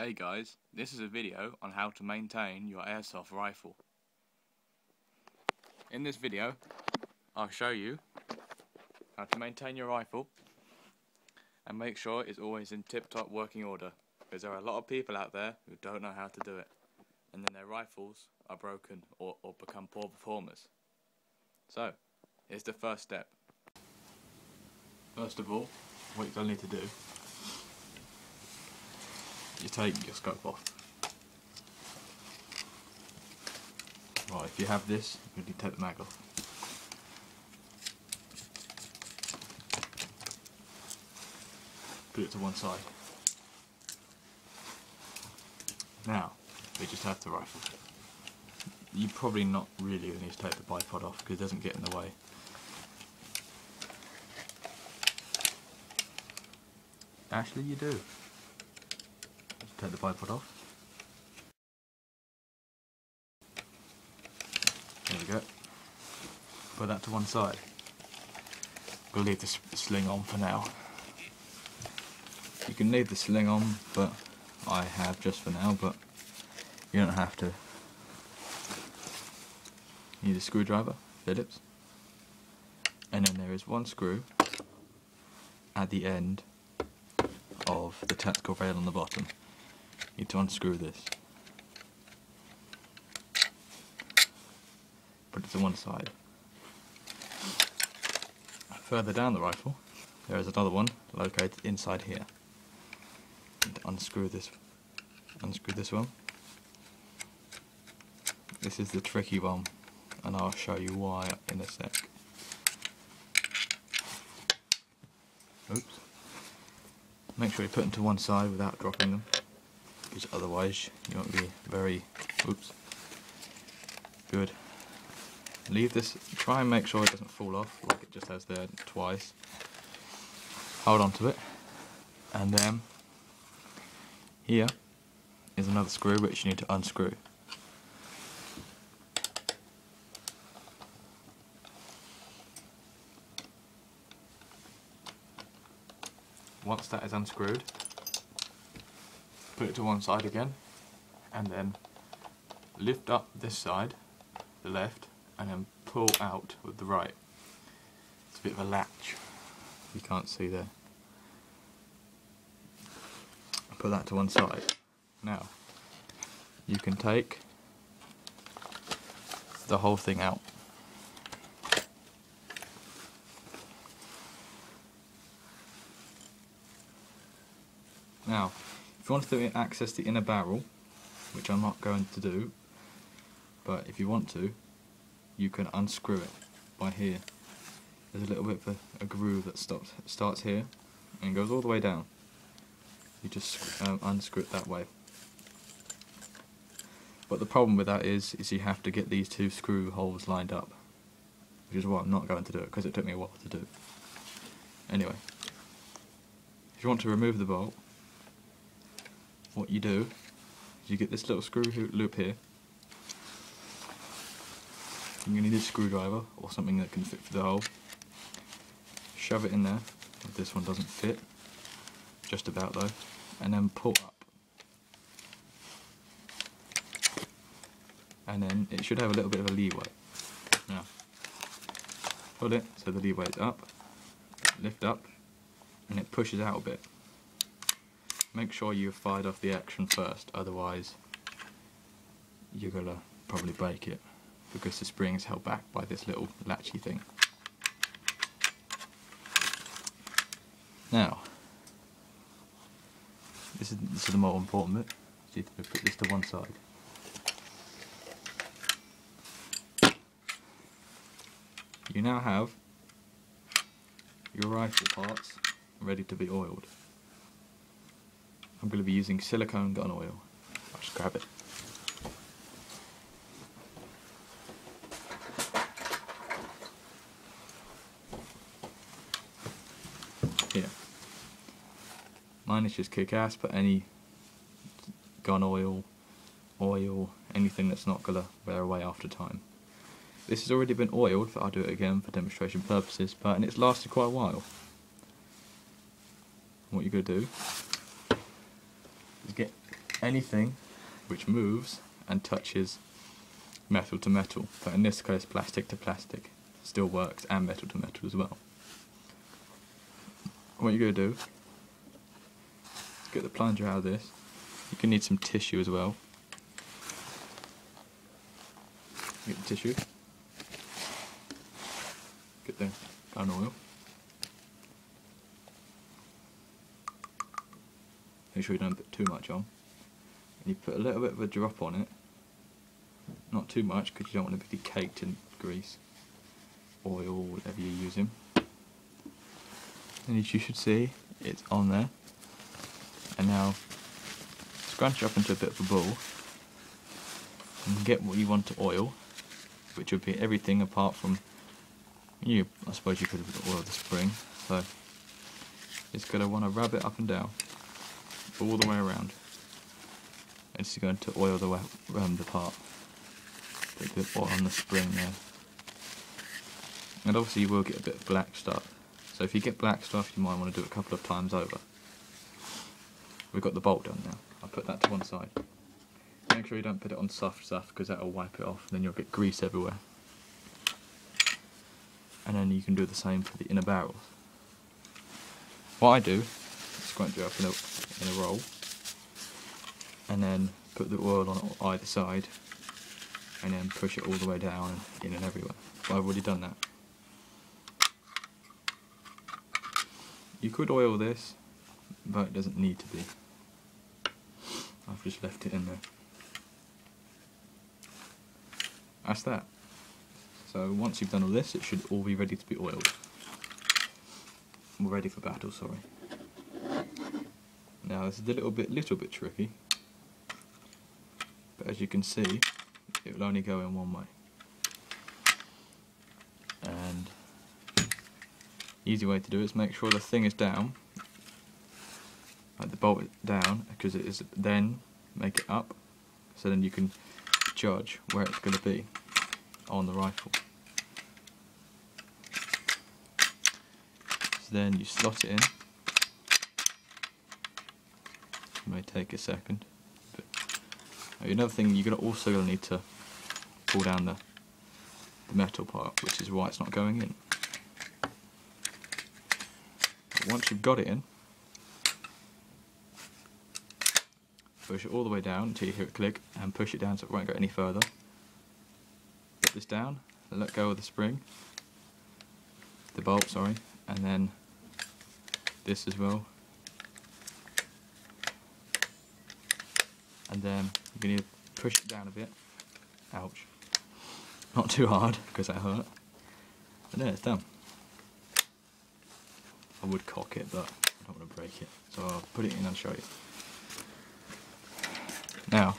Hey guys, this is a video on how to maintain your airsoft rifle. In this video, I'll show you how to maintain your rifle and make sure it's always in tip-top working order, because there are a lot of people out there who don't know how to do it, and then their rifles are broken or become poor performers. So, here's the first step. First of all, what you'll need to do, you take your scope off. Right, if you have this, you need to take the mag off. Put it to one side. Now, we just have the rifle. You're probably not really going to need to take the bipod off because it doesn't get in the way. Actually, you do. Just take the bipod off. There we go. Put that to one side. We'll leave the sling on for now. You can leave the sling on, but I have just for now, but you don't have to. You need a screwdriver, Phillips, and then there is one screw at the end of the tactical rail on the bottom. You need to unscrew this. Put it to one side. Further down the rifle, there is another one located inside here. You need to unscrew this one. This is the tricky one, and I'll show you why in a sec. Oops. Make sure you put them to one side without dropping them, because otherwise you won't be very, good. Leave this, try and make sure it doesn't fall off like it just has there twice. Hold on to it, and then here is another screw which you need to unscrew. Once that is unscrewed, put it to one side again, and then lift up this side, the left, and then pull out with the right. It's a bit of a latch, you can't see there. Put that to one side. Now, you can take the whole thing out. Now, if you want to access the inner barrel, which I'm not going to do, but if you want to, you can unscrew it by here. There's a little bit of a groove that starts here and goes all the way down. You just unscrew it that way. But the problem with that is you have to get these two screw holes lined up, which is why I'm not going to do it, because it took me a while to do. Anyway, if you want to remove the bolt, what you do is you get this little screw loop here. You're going to need a screwdriver or something that can fit through the hole. Shove it in there. This one doesn't fit, just about though, and then pull up. And then it should have a little bit of a leeway. Now, pull it so the leeway is up, lift up, and it pushes out a bit. Make sure you've fired off the action first, otherwise you're going to probably break it, because the spring is held back by this little latchy thing. Now, this is the more important bit. You need to put this to one side. You now have your rifle parts ready to be oiled. I'm going to be using silicone gun oil. I'll just grab it. Here. Mine is just kick-ass, but any gun oil, anything that's not going to wear away after time. This has already been oiled, but I'll do it again for demonstration purposes, and it's lasted quite a while. What you're going to do is get anything which moves and touches metal to metal, but in this case plastic to plastic still works, and metal to metal as well. What you're going to do is get the plunger out of this. You can need some tissue as well. Get the tissue, get the gun oil, make sure you don't put too much on, and you put a little bit of a drop on it, not too much because you don't want it to be caked in grease, oil, whatever you're using. And as you should see, it's on there. And now scrunch up into a bit of a ball and get what you want to oil, which would be everything apart from you. I suppose you could have oiled the spring, so it's going to want to rub it up and down all the way around. It's going to oil the part. Put a bit of oil on the spring there. And obviously you will get a bit of black stuff. So if you get black stuff, you might want to do it a couple of times over. We've got the bolt done now. I'll put that to one side. Make sure you don't put it on soft stuff because that will wipe it off and then you'll get grease everywhere. And then you can do the same for the inner barrels. What I do is scrunch it up in a roll and then put the oil on either side and then push it all the way down and in and everywhere. But I've already done that. You could oil this, but it doesn't need to be. I've just left it in there. That's that. So once you've done all this, it should all be ready to be oiled. We're ready for battle, sorry. Now this is a little bit tricky, but as you can see, it will only go in one way. And easy way to do it is make sure the thing is down, like the bolt is down, because it is, then make it up, so then you can judge where it's going to be on the rifle. So then you slot it in. It may take a second. But another thing, you're also going to need to pull down the metal part, which is why it's not going in. But once you've got it in, push it all the way down until you hear it click, and push it down so it won't go any further. Put this down, let go of the spring, the bolt, sorry, and then this as well. And then you need to push it down a bit. Ouch. Not too hard, because that hurt. And then it's done. I would cock it, but I don't want to break it. So I'll put it in and show you. Now,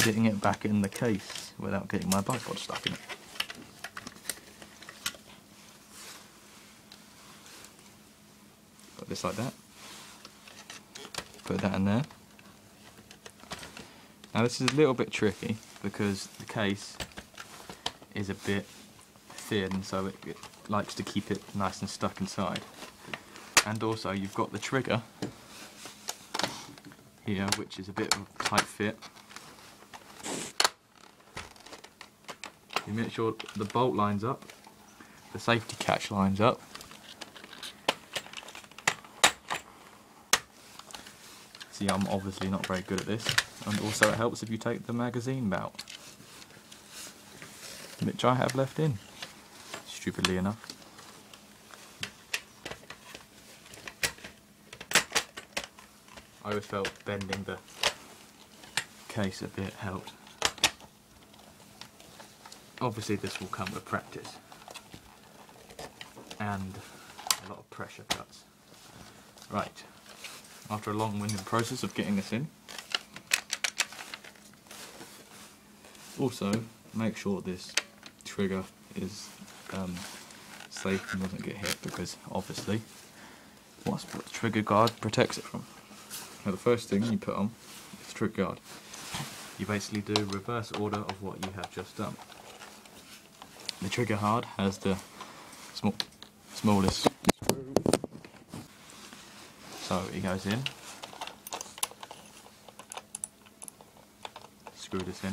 putting it back in the case without getting my bipod stuck in it. Got this like that. Put that in there. Now this is a little bit tricky because the case is a bit thin, so it likes to keep it nice and stuck inside. And also you've got the trigger here, which is a bit of a tight fit. You make sure the bolt lines up, the safety catch lines up. See, I'm obviously not very good at this, and also it helps if you take the magazine out, which I have left in, stupidly enough. I always felt bending the case a bit helped. Obviously this will come with practice and a lot of pressure cuts. Right, after a long-winded process of getting this in, also make sure this trigger is safe and doesn't get hit, because obviously what's the trigger guard protects it from. Now the first thing you put on is the trigger guard. You basically do reverse order of what you have just done. The trigger guard has the smallest screw, so it goes in, screw this in.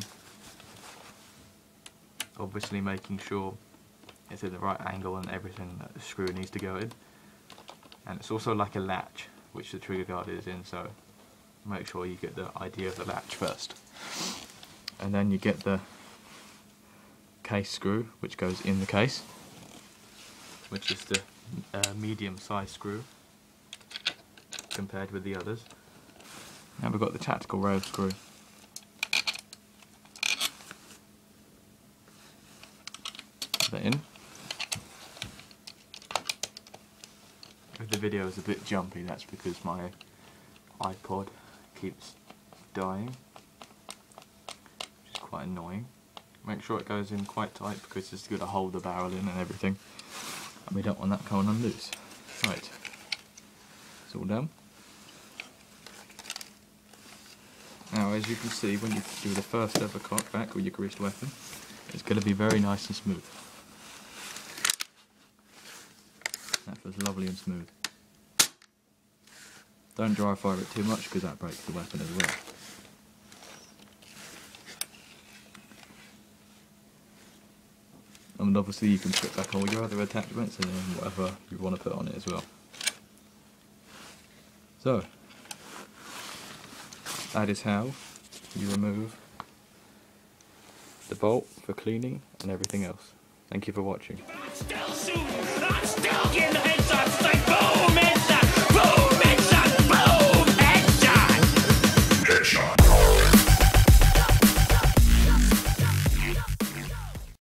Obviously making sure it's at the right angle and everything that the screw needs to go in. And it's also like a latch which the trigger guard is in, so make sure you get the idea of the latch first. And then you get the case screw which goes in the case, which is the medium size screw compared with the others. Now we've got the tactical rail screw. Put that in. If the video is a bit jumpy, that's because my iPod keeps dying, which is quite annoying. Make sure it goes in quite tight because it's going to hold the barrel in and everything, and we don't want that going on loose. Right, it's all done. Now, as you can see, when you do the first ever cock back with your greased weapon, it's going to be very nice and smooth. That feels lovely and smooth. Don't dry fire it too much because that breaks the weapon as well. And obviously you can put back all your other attachments and then whatever you want to put on it as well. So, that is how you remove the bolt for cleaning and everything else. Thank you for watching. I'm still shooting. I'm still getting